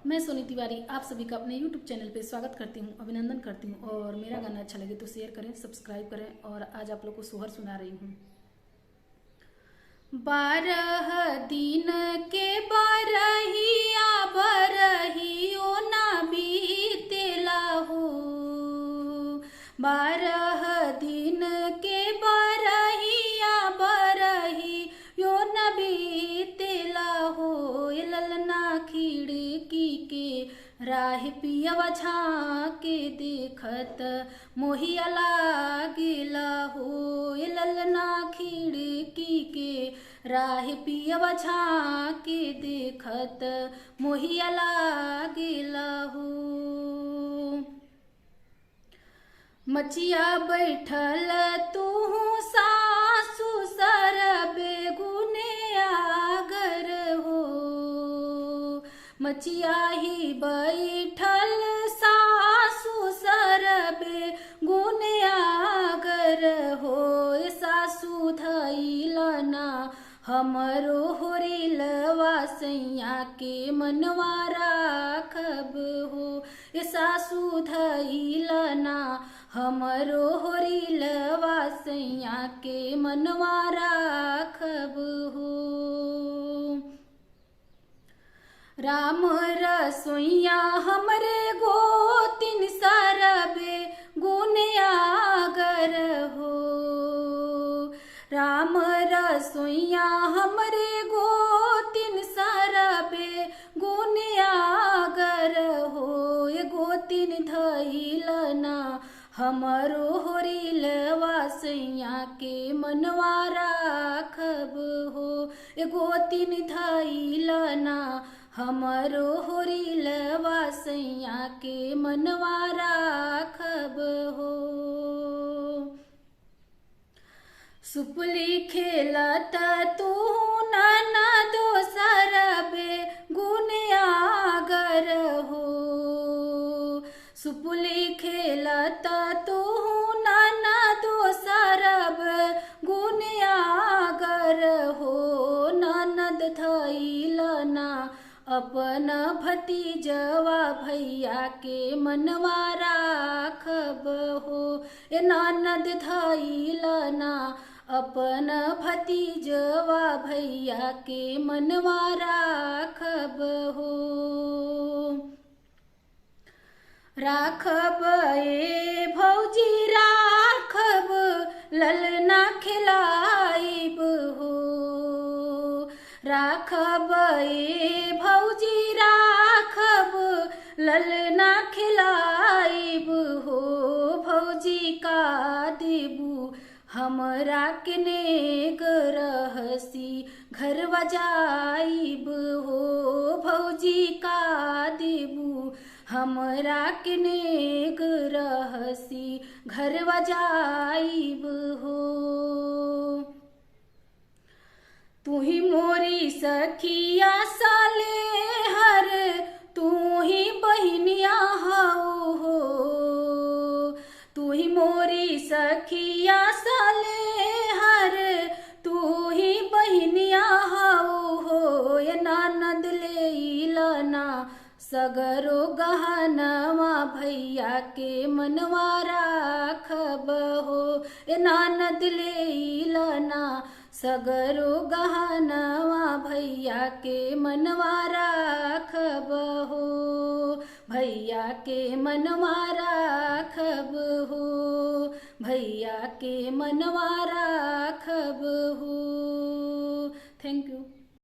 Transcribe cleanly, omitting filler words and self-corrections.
मैं सोनी तिवारी आप सभी का अपने YouTube चैनल पे स्वागत करती हूँ, अभिनंदन करती हूँ। और मेरा गाना अच्छा लगे तो शेयर करें, सब्सक्राइब करें। और आज आप लोग को सोहर सुना रही हूँ। 12 दिन के बरहिया बरहियो ना बीतेला हो। 12 दिन के बरहिया बरहियो ना बीतेला हो। ललना खिड़की के राह पियवा झाँके देखत मोहिया लागेला हो। ललना खिड़की के राह पियवा झाँके देखत मोहिया लागेला हो। मचिया बैठल तू सासु सरबे गुने आगर हो। मचिया ही बैठल सासु सरबे गुने आगर हो। सासु धैलना हमरो होरिलवा सैया के मनवा राखब हो। सासु धैलना हमरो होरिलवा सैया के मनवा राखब हो। राम रसोइया हमरे गोतिन सरबे गुने आगर हो। राम रसोइया हमरे गोतिन सरबे गुने आगर हो। ये गोतिन धैलना हमरो होरिलवा सैया के मनवा राखब हो। ये गोतिन धैलना हमरो होरिलवा सैया के मनवा राखब हो। सुपली खेलत तू नाना दोसर बे गुने आगर हो। सुपली खेलत तू नाना दोसर बे गुने आगर हो। ननद धैलना अपन भतीजवा भैया के मनवा राखब हो। ए ननद धैलना अपन भतीजवा भैया के मनवा राखब हो। राखब ए भौजी राखब ललना खिलाइब हो। राखब ए भौजी राखब ललना खिलाइब हो। भौजी का देबू हमरा के नेग रहसी घर बजाइब हो। भौजी का देबू हमरा के नेग रहसी घर बजाइब हो। तू ही मोरी सखिया साले हर तू ही बहनिया हो। तू ही मोरी सखिया साले हर तू ही बहनिया हो। ये ननद लेलना सगरो गहनवा भैया के मनवा राखब हो। ये ननद लेलना सगरो गहनवा भैया के मनवा राखब हो। भैया के मनवा राखब हो। भैया के मनवा राखब हो। Thank you.